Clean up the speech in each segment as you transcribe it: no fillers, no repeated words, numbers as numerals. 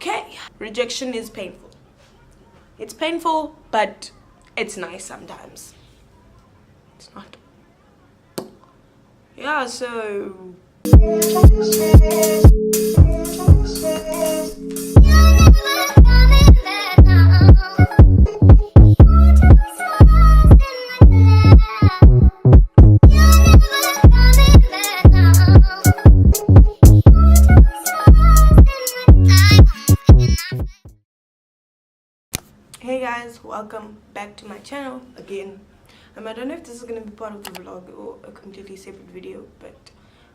Okay, rejection is painful. It's painful, but it's nice sometimes. It's not. Yeah, so hey guys, welcome back to my channel again. I don't know if this is going to be part of the vlog or a completely separate video, but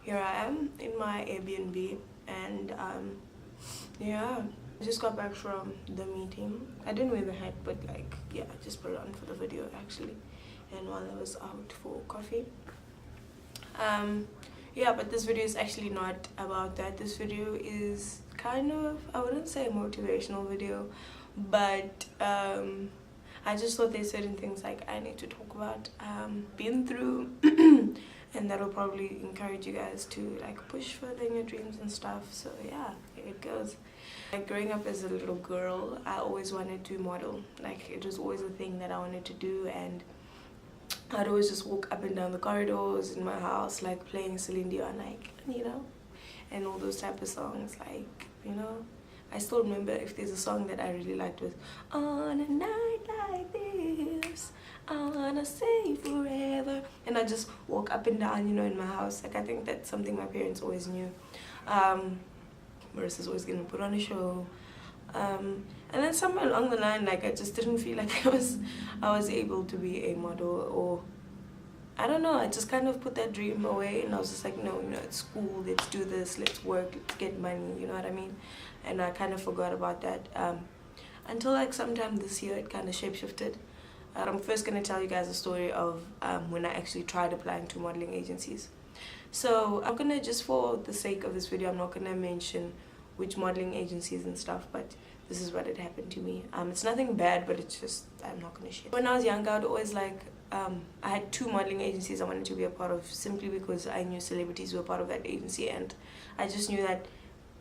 here I am in my Airbnb, and yeah, I just got back from the meeting. I didn't wear the hat, but like, yeah, I just put it on for the video actually, and while I was out for coffee. Yeah, but this video is actually not about that. This video is kind of, I wouldn't say a motivational video, but I just thought there's certain things like I need to talk about, been through, and that'll probably encourage you guys to like push further in your dreams and stuff. So yeah, here it goes. Like growing up as a little girl, I always wanted to model. Like it was always a thing that I wanted to do, and I'd always just walk up and down the corridors in my house like playing Celine Dion, like, you know, and all those type of songs, like, you know. I still remember, if there's a song that I really liked, was "On a night like this, I wanna say forever," and I just walk up and down, you know, in my house. Like I think that's something my parents always knew. Marissa's always gonna put on a show, and then somewhere along the line, like I just didn't feel like I was able to be a model, or I don't know, I just kind of put that dream away, and I was just like, no, you know, it's school, let's do this, let's work, let's get money, you know what I mean? And I kind of forgot about that until like sometime this year it kind of shapeshifted. I'm first going to tell you guys a story of when I actually tried applying to modeling agencies. So I'm going to, just for the sake of this video, I'm not going to mention which modeling agencies and stuff, but this is what had happened to me. It's nothing bad, but it's just, I'm not going to share. When I was younger, I'd always like, I had 2 modeling agencies I wanted to be a part of, simply because I knew celebrities were part of that agency, and I just knew that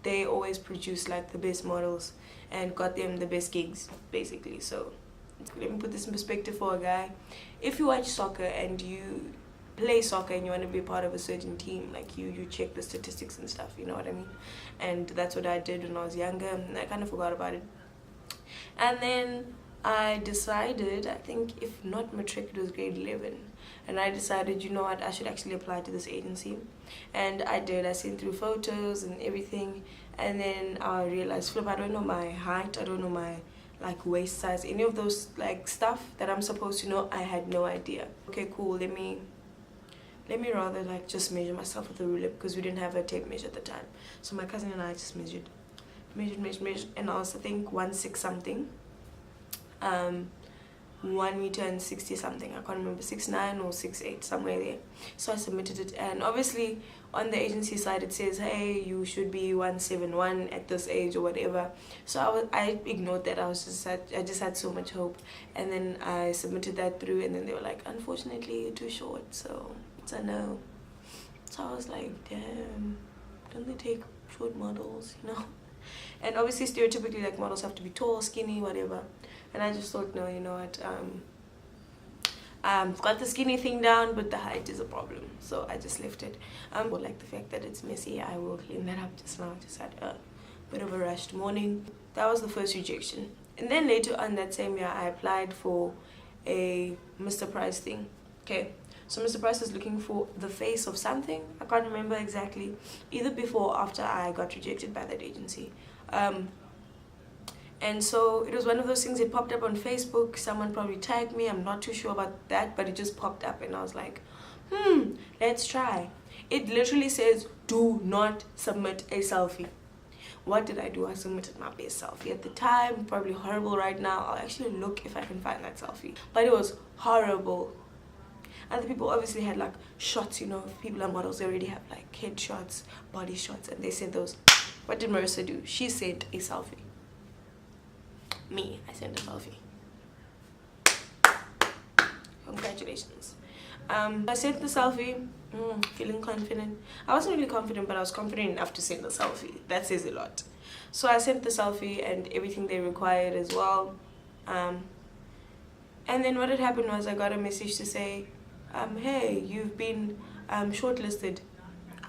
they always produced like the best models and got them the best gigs, basically. So let me put this in perspective for a guy. If you watch soccer and you play soccer and you want to be a part of a certain team, like you check the statistics and stuff, you know what I mean? And that's what I did when I was younger, and I kind of forgot about it. And then I decided, I think if not matric, it was grade 11, and I decided, you know what, I should actually apply to this agency. And I did. I sent through photos and everything, and then I realized, flip, I don't know my height, I don't know my like waist size, any of those like stuff that I'm supposed to know. I had no idea. Okay, cool, let me rather like just measure myself with a ruler, because we didn't have a tape measure at the time. So my cousin and I just measured, and I was, I think, 1.6 something, 1 meter and 60 something, I can't remember, 6'9" or 6'8", somewhere there. So I submitted it, and obviously on the agency side it says, hey, you should be 171 at this age or whatever. So I ignored that. I just had so much hope, and then I submitted that through, and then they were like, unfortunately you're too short, so it's a no. So I was like, damn, don't they take short models, you know? And obviously stereotypically, like, models have to be tall, skinny, whatever. And I just thought, no, you know what, I've got the skinny thing down, but the height is a problem. So I just left it. But like the fact that it's messy, I will clean that up just now. Just had a bit of a rushed morning. That was the first rejection. And then later on that same year, I applied for a Mr. Price thing. Okay, so Mr. Price was looking for the face of something. I can't remember exactly, either before or after I got rejected by that agency. And so it was one of those things, it popped up on Facebook, someone probably tagged me, I'm not too sure about that, but it just popped up, and I was like, let's try. It literally says, do not submit a selfie. What did I do? I submitted my best selfie at the time, probably horrible right now. I'll actually look if I can find that selfie, but it was horrible. Other people obviously had like shots, you know, people are models, they already have like head shots, body shots, and they sent those. What did Marissa do? She sent a selfie. Me, I sent a selfie. Congratulations. I sent the selfie, feeling confident. I wasn't really confident, but I was confident enough to send the selfie. That says a lot. So I sent the selfie and everything they required as well. And then what had happened was I got a message to say, hey, you've been shortlisted.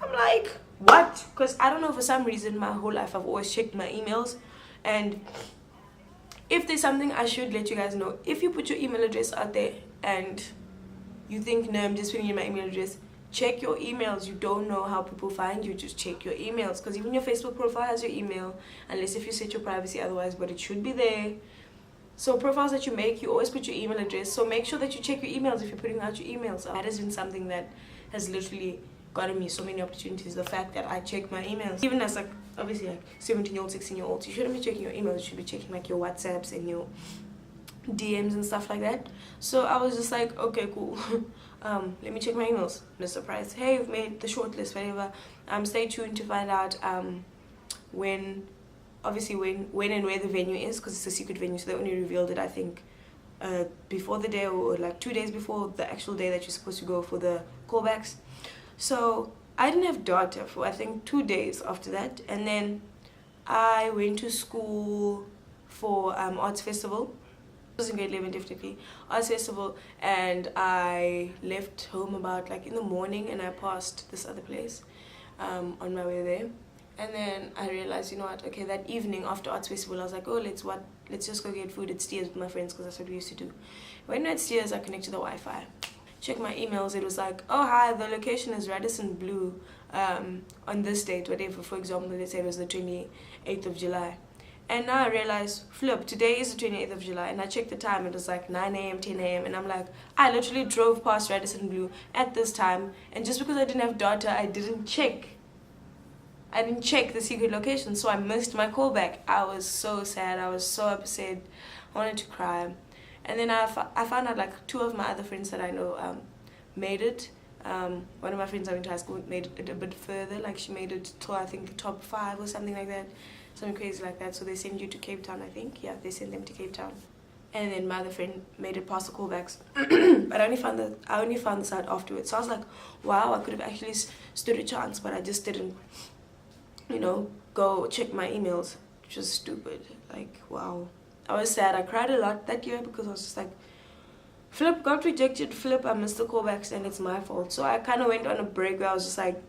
I'm like, what? Because I don't know, for some reason my whole life I've always checked my emails, and if there's something I should let you guys know, if you put your email address out there and you think, no, I'm just putting in my email address, check your emails. You don't know how people find you, just check your emails, because even your Facebook profile has your email, unless if you set your privacy otherwise, but it should be there. So profiles that you make, you always put your email address, so make sure that you check your emails if you're putting out your emails. That has been something that has literally gotten me so many opportunities, the fact that I check my emails. Even as like, obviously like 17-year-old, 16-year-olds, you shouldn't be checking your emails, you should be checking like your WhatsApps and your DMs and stuff like that. So I was just like, okay, cool. Let me check my emails. No surprise. Hey, you've made the shortlist, whatever. Stay tuned to find out when and where the venue is, because it's a secret venue, so they only revealed it, I think, before the day, or like 2 days before the actual day that you're supposed to go for the callbacks. So I didn't have data for I think 2 days after that, and then I went to school for arts festival. It was in grade 11, definitely arts festival, and I left home about like in the morning, and I passed this other place on my way there. And then I realized, you know what, okay, that evening after arts festival I was like, oh, let's just go get food at Steers with my friends, because that's what we used to do. When we're at Steers, I connect to the Wi-Fi, check my emails, it was like, oh hi, the location is Radisson Blue on this date, whatever. For example, they said it was the 28th of July. And now I realize, flip, today is the 28th of July, and I checked the time, it was like 9 a.m, 10 a.m, and I'm like, I literally drove past Radisson Blue at this time, and just because I didn't have data, I didn't check the secret location, so I missed my callback. I was so sad, I was so upset, I wanted to cry. And then I found out like 2 of my other friends that I know made it. One of my friends I went to high school made it a bit further, like she made it to I think the top 5 or something like that, something crazy like that. So they send you to Cape Town, I think. Yeah, they send them to Cape Town. And then my other friend made it past the callbacks, but I only found this out afterwards. So I was like, wow, I could have actually stood a chance, but I just didn't, you know, go check my emails, which was stupid. Like, wow. I was sad. I cried a lot that year because I was just like, flip, got rejected, flip, I missed the callbacks and it's my fault. So I kind of went on a break where I was just like,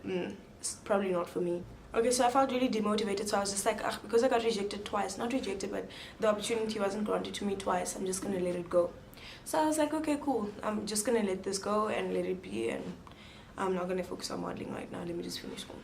it's probably not for me. Okay, so I felt really demotivated, so I was just like, because I got rejected twice, not rejected, but the opportunity wasn't granted to me twice, I'm just gonna let it go. So I was like, okay, cool, I'm just gonna let this go and let it be, and I'm not gonna focus on modeling right now, let me just finish school.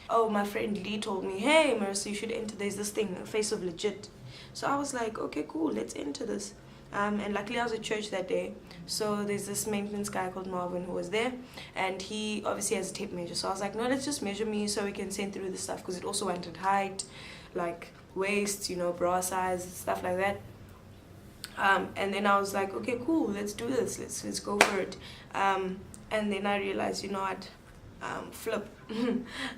Oh, my friend Lee told me, hey Marissa, you should enter, there's this thing, Face of Legit. So I was like, okay, cool, let's enter this. And luckily I was at church that day, so there's this maintenance guy called Marvin who was there, and he obviously has a tape measure. So I was like, no, let's just measure me so we can send through the stuff, because it also wanted height, like waist, you know, bra size, stuff like that. And then I was like, okay, cool, let's do this, let's go for it. And then I realized, you know what, flip,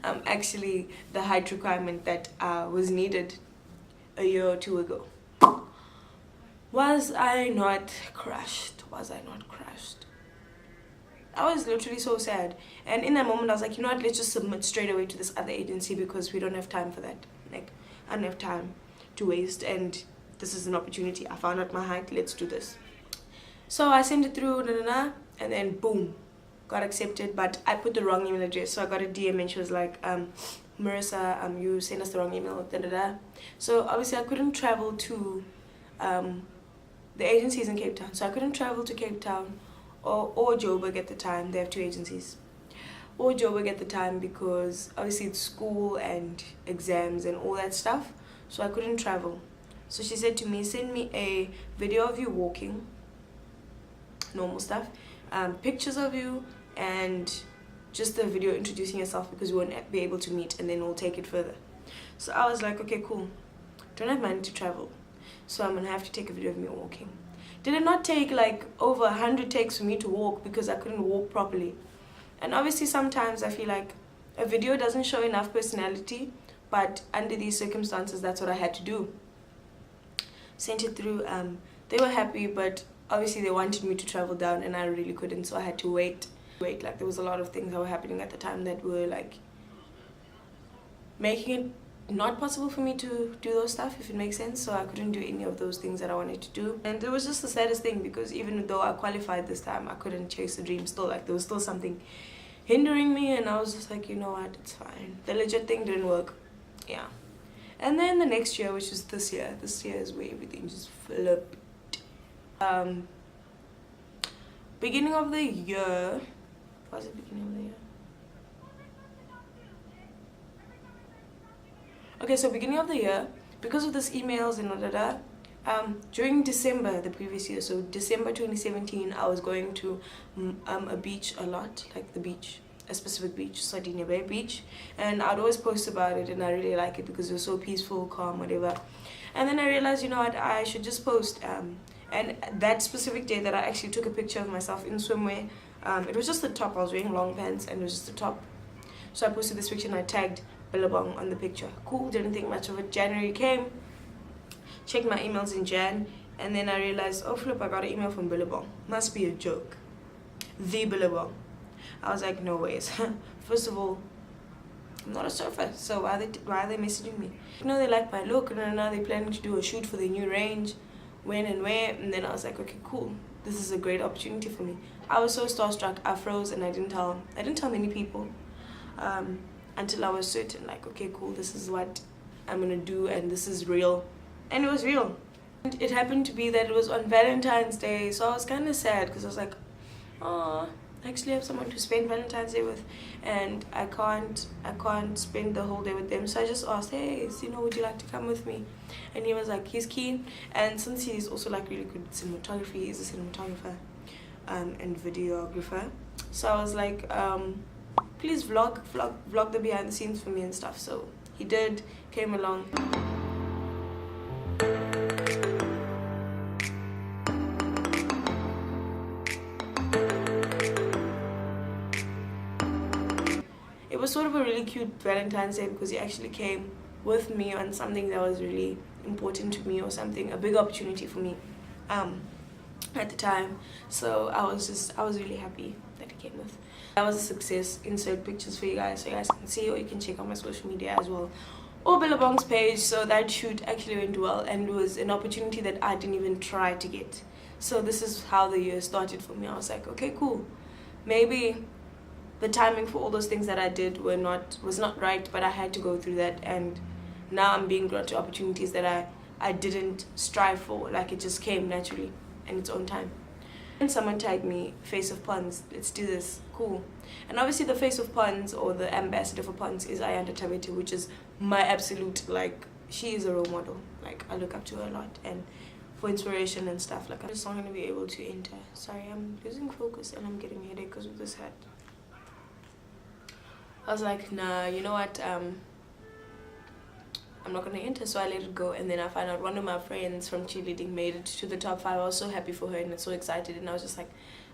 actually the height requirement that was needed a year or 2 ago. Was I not crushed? Was I not crushed? I was literally so sad. And in that moment, I was like, you know what, let's just submit straight away to this other agency, because we don't have time for that. Like, I don't have time to waste, and this is an opportunity. I found out my height, let's do this. So I sent it through, and then boom, got accepted, but I put the wrong email address. So I got a DM and she was like, Marissa, you sent us the wrong email, So obviously I couldn't travel to the agency is in Cape Town, so I couldn't travel to Cape Town or Joburg at the time. They have 2 agencies. Or Joburg at the time, because obviously it's school and exams and all that stuff, so I couldn't travel. So she said to me, send me a video of you walking, normal stuff, pictures of you, and just a video introducing yourself, because we won't be able to meet, and then we'll take it further. So I was like, okay, cool, don't have money to travel, so I'm gonna have to take a video of me walking. Did it not take like over 100 takes for me to walk, because I couldn't walk properly? And obviously sometimes I feel like a video doesn't show enough personality, but under these circumstances that's what I had to do. Sent it through, they were happy, but obviously they wanted me to travel down and I really couldn't, so I had to wait Wait, like there was a lot of things that were happening at the time that were like making it not possible for me to do those stuff, if it makes sense. So I couldn't do any of those things that I wanted to do, and it was just the saddest thing, because even though I qualified this time, I couldn't chase the dream still. Like there was still something hindering me, and I was just like, you know what, it's fine. The legit thing didn't work. Yeah. And then the next year, which is this year is where everything just flipped. Beginning of the year, was it beginning of the year? Okay, so beginning of the year, because of this emails and during December the previous year, so December 2017, I was going to a beach a lot, like the beach, a specific beach, Sardinia Bay Beach, and I'd always post about it, and I really like it because it was so peaceful, calm, whatever. And then I realized, you know what, I should just post. And that specific day that I actually took a picture of myself in swimwear, it was just the top. I was wearing long pants, and it was just the top. So I posted this picture and I tagged Billabong on the picture. Cool, didn't think much of it. January came, checked my emails in Jan, and then I realized, oh flip, I got an email from Billabong. Must be a joke. The Billabong. I was like, no ways. First of all, I'm not a surfer, so why are they messaging me? You know, they like my look, and now they're planning to do a shoot for the new range, when and where. And then I was like, okay, cool, this is a great opportunity for me. I was so starstruck, I froze, and I didn't tell many people, until I was certain, like, okay, cool, this is what I'm gonna do, and this is real. And it was real. And it happened to be that it was on Valentine's Day, so I was kind of sad, because I was like, oh, I actually have someone to spend Valentine's Day with, and I can't spend the whole day with them. So I just asked, hey, you know, would you like to come with me? And he was like, he's keen. And since he's also like really good at cinematography, he's a cinematographer and videographer, so I was like, please vlog the behind the scenes for me and stuff. So he did, came along. It was sort of a really cute Valentine's Day, because he actually came with me on something that was really important to me, or something, a big opportunity for me at the time. So I was really happy that he came with. That was a success. Insert pictures for you guys so you guys can see, or you can check out my social media as well, or Billabong's page. So that shoot actually went well, and it was an opportunity that I didn't even try to get. So this is how the year started for me. I was like, okay, cool, maybe the timing for all those things that I did was not right, but I had to go through that, and now I'm being brought to opportunities that I didn't strive for. Like, it just came naturally in its own time. And someone tagged me, Face of Puns, let's do this, cool. And obviously the Face of Puns, or the ambassador for puns, is Ayanda Tabete, which is my absolute, like, she is a role model. Like, I look up to her a lot, and for inspiration and stuff. Like, I'm just not going to be able to enter. Sorry, I'm losing focus and I'm getting a headache because of this hat. I was like, nah, you know what, I'm not gonna enter, so I let it go. And then I found out one of my friends from cheerleading made it to the top 5. I was so happy for her and so excited, and I was just like,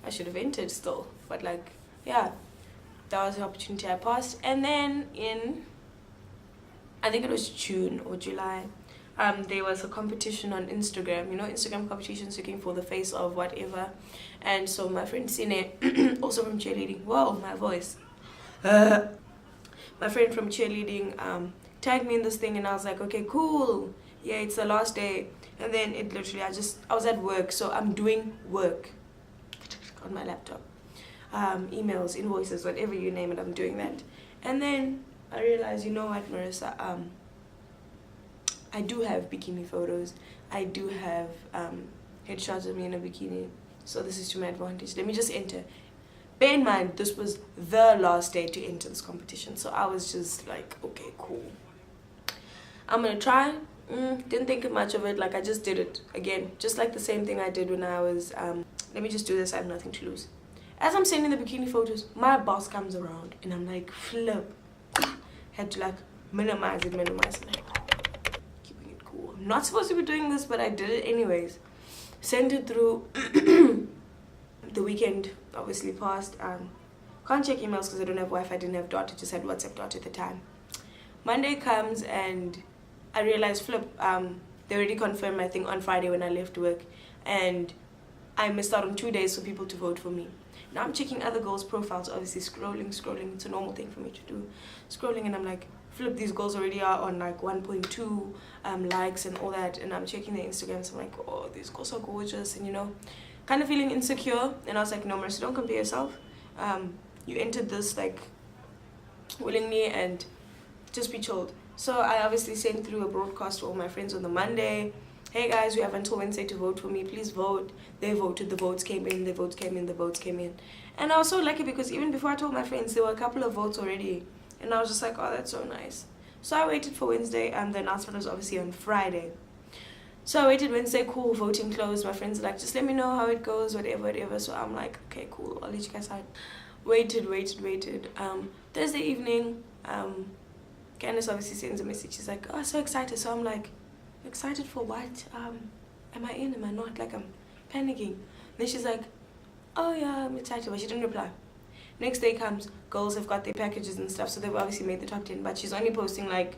I should have entered still. But like, yeah, that was the opportunity I passed. And then in, I think it was June or July, there was a competition on Instagram, you know, Instagram competitions looking for the face of whatever. And so my friend Sine, also from cheerleading, whoa, my voice. My friend from cheerleading tagged me in this thing, and I was like, okay, cool, yeah, it's the last day. And then it literally, I was at work, so I'm doing work on my laptop, emails, invoices, whatever you name it, I'm doing that. And then I realized, you know what, Marissa, I do have bikini photos, I do have headshots of me in a bikini, so this is to my advantage. Let me just enter. Bear in mind, this was the last day to enter this competition, so I was just like, okay, cool, I'm gonna try. Didn't think much of it. Like, I just did it again, just like the same thing I did when I was let me just do this, I have nothing to lose. As I'm sending the bikini photos, my boss comes around and I'm like, flip, had to like minimize it, like, keeping it cool. I'm not supposed to be doing this, but I did it anyways. Sent it through. The weekend obviously passed. Can't check emails because I don't have Wi-Fi, didn't have data, just had WhatsApp data at the time. Monday comes and I realized, flip, they already confirmed my thing on Friday when I left work, and I missed out on 2 days for people to vote for me. Now I'm checking other girls' profiles, obviously scrolling. It's a normal thing for me to do. Scrolling, and I'm like, flip, these girls already are on like 1.2 likes and all that. And I'm checking their Instagrams. I'm like, oh, these girls are gorgeous. And, you know, kind of feeling insecure. And I was like, no, Marissa, don't compare yourself. You entered this like willingly, and just be chilled. So I obviously sent through a broadcast to all my friends on the Monday. Hey guys, we have until Wednesday to vote for me. Please vote. They voted. The votes came in. The votes came in. The votes came in. And I was so lucky because even before I told my friends, there were a couple of votes already. And I was just like, oh, that's so nice. So I waited for Wednesday, and the announcement was obviously on Friday. So I waited Wednesday, cool, voting closed. My friends are like, just let me know how it goes, whatever. So I'm like, okay, cool, I'll let you guys out. Waited. Thursday evening, Candace obviously sends a message. She's like, oh, so excited. So I'm like, excited for what? Am I in? Am I not? Like, I'm panicking. Then she's like, oh yeah, I'm excited, but she didn't reply. Next day comes, girls have got their packages and stuff, so they've obviously made the top 10, but she's only posting like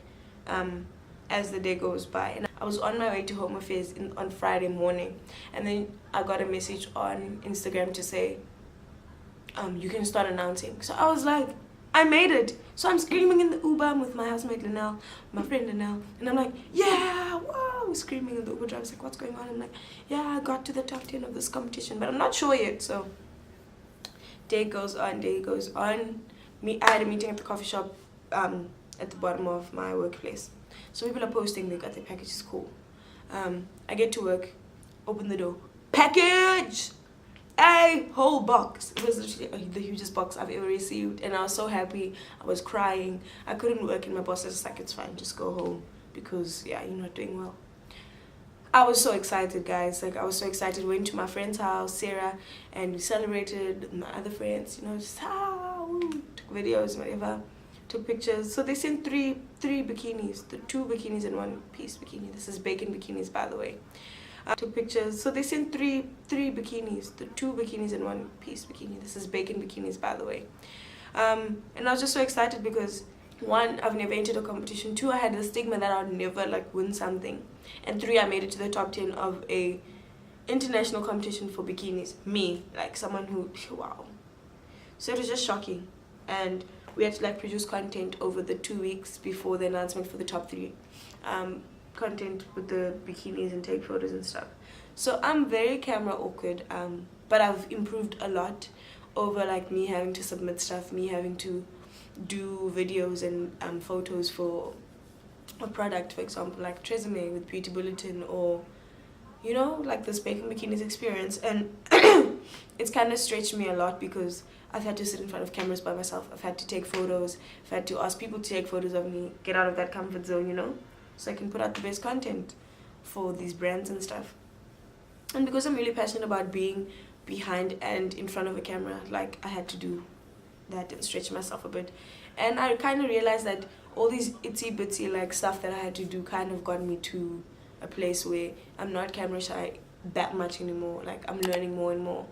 as the day goes by. And I was on my way to Home Affairs on Friday morning, and then I got a message on Instagram to say you can start announcing. So I was like, I made it. So I'm screaming in the Uber. I'm with my housemate Linnell, my friend Linnell, and I'm like, yeah, wow, screaming in the Uber driver. I was like, what's going on? I'm like, yeah, I got to the top 10 of this competition, but I'm not sure yet. So day goes on. I had a meeting at the coffee shop at the bottom of my workplace. So people are posting they got their packages, cool. I get to work, open the door, package! A whole box. It was literally the hugest box I've ever received, and I was so happy. I was crying. I couldn't work, and my boss was just like, it's fine, just go home, because yeah, you're not doing well. I was so excited, guys. Like, I was so excited. Went to my friend's house, Sarah, and we celebrated with my other friends, you know, just took videos, whatever, took pictures. So they sent three bikinis, the 2 bikinis and 1 piece bikini. This is bacon bikinis, by the way. Took pictures. So they sent three bikinis, the 2 bikinis and 1 piece bikini. This is bacon bikinis, by the way. And I was just so excited because 1, I've never entered a competition. 2, I had the stigma that I would never like win something. And 3, I made it to the top 10 of a international competition for bikinis. Me, like someone who, wow. So it was just shocking. And we had to like produce content over the 2 weeks before the announcement for the top 3. Content with the bikinis and take photos and stuff. So I'm very camera awkward, but I've improved a lot over like me having to submit stuff, me having to do videos and photos for a product, for example, like Tresemme with Beauty Bulletin, or you know, like this bacon bikinis experience. And it's kind of stretched me a lot because I've had to sit in front of cameras by myself. I've had to take photos. I've had to ask people to take photos of me, get out of that comfort zone, you know, so I can put out the best content for these brands and stuff. And because I'm really passionate about being behind and in front of a camera, like, I had to do that and stretch myself a bit. And I kind of realized that all these itsy bitsy like stuff that I had to do kind of got me to a place where I'm not camera shy that much anymore. Like, I'm learning more and more,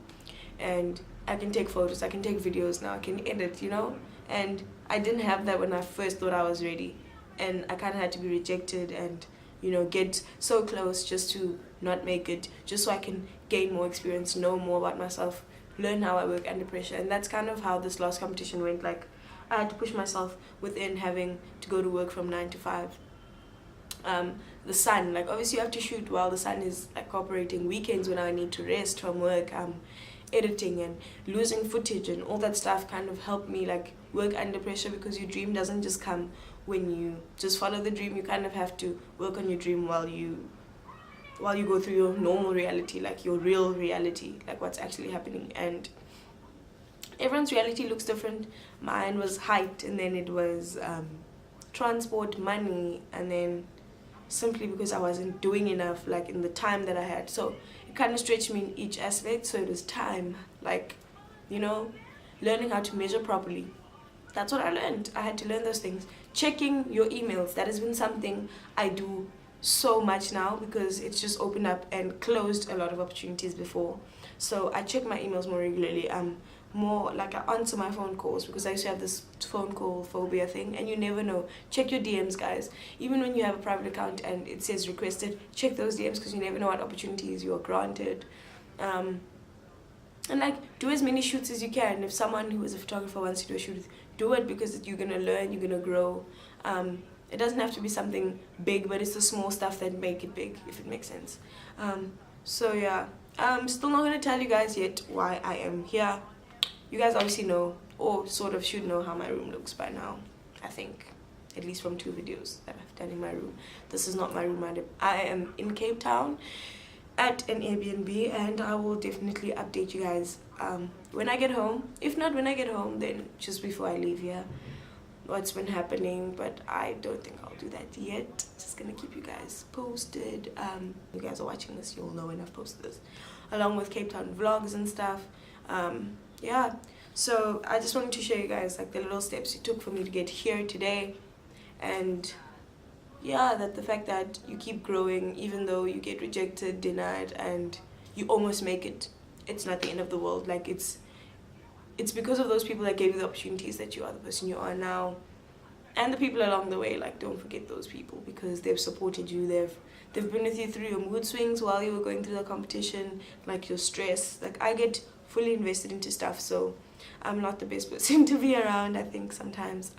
and I can take photos, I can take videos now, I can edit, you know. And I didn't have that when I first thought I was ready, and I kind of had to be rejected and, you know, get so close just to not make it, just so I can gain more experience, know more about myself, learn how I work under pressure. And that's kind of how this last competition went. Like, I had to push myself within having to go to work from 9 to 5. The sun, like, obviously you have to shoot while the sun is like cooperating. Weekends when I need to rest from work, editing and losing footage and all that stuff kind of helped me like work under pressure, because your dream doesn't just come when you just follow the dream. You kind of have to work on your dream while you go through your normal reality, like your real reality, like what's actually happening. And everyone's reality looks different. Mine was height, and then it was transport, money, and then simply because I wasn't doing enough like in the time that I had. So it kind of stretched me in each aspect. So it was time, like, you know, learning how to measure properly. That's what I learned. I had to learn those things. Checking your emails, that has been something I do so much now, because it's just opened up and closed a lot of opportunities before. So I check my emails more regularly. More like, I answer my phone calls, because I used to have this phone call phobia thing, and you never know. Check your DMs, guys. Even when you have a private account and it says requested, check those DMs, because you never know what opportunities you are granted. And like, do as many shoots as you can. If someone who is a photographer wants to do a shoot, do it, because you're gonna learn, you're gonna grow. It doesn't have to be something big, but it's the small stuff that make it big, if it makes sense. So yeah, I'm still not gonna tell you guys yet why I am here. You guys obviously know, or sort of should know, how my room looks by now, I think, at least from 2 videos that I've done in my room. This is not my room. I am in Cape Town at an Airbnb, and I will definitely update you guys when I get home. If not when I get home, then just before I leave here, what's been happening. But I don't think I'll do that yet. Just gonna keep you guys posted. You guys are watching this, you'll know when I've posted this, along with Cape Town vlogs and stuff. Yeah, so I just wanted to show you guys like the little steps it took for me to get here today. And yeah, that the fact that you keep growing even though you get rejected, denied, and you almost make it, it's not the end of the world. Like, it's because of those people that gave you the opportunities that you are the person you are now. And the people along the way, like, don't forget those people, because they've supported you, they've been with you through your mood swings while you were going through the competition, like your stress. Like, I get fully invested into stuff, so I'm not the best person to be around, I think, sometimes.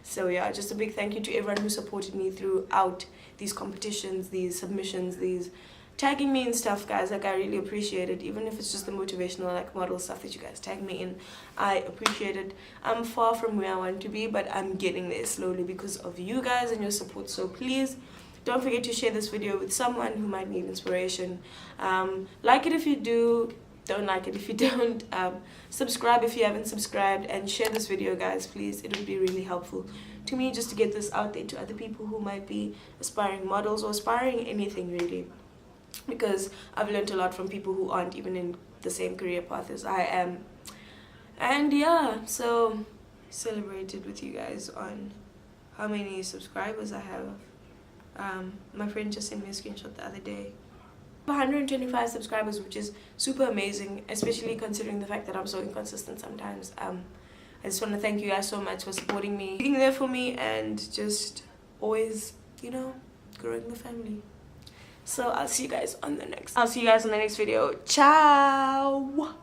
So yeah, just a big thank you to everyone who supported me throughout these competitions, these submissions, these tagging me and stuff, guys. Like, I really appreciate it. Even if it's just the motivational, like, model stuff that you guys tag me in, I appreciate it. I'm far from where I want to be, but I'm getting there slowly because of you guys and your support. So please don't forget to share this video with someone who might need inspiration. Like it if you do, don't like it if you don't. Subscribe if you haven't subscribed, and share this video, guys, please. It would be really helpful to me just to get this out there to other people who might be aspiring models or aspiring anything, really, because I've learned a lot from people who aren't even in the same career path as I am. And yeah, so celebrated with you guys on how many subscribers I have. My friend just sent me a screenshot the other day. 125 subscribers, which is super amazing, especially considering the fact that I'm so inconsistent sometimes. I just want to thank you guys so much for supporting me, being there for me, and just always, you know, growing the family. So I'll see you guys on the next video. Ciao.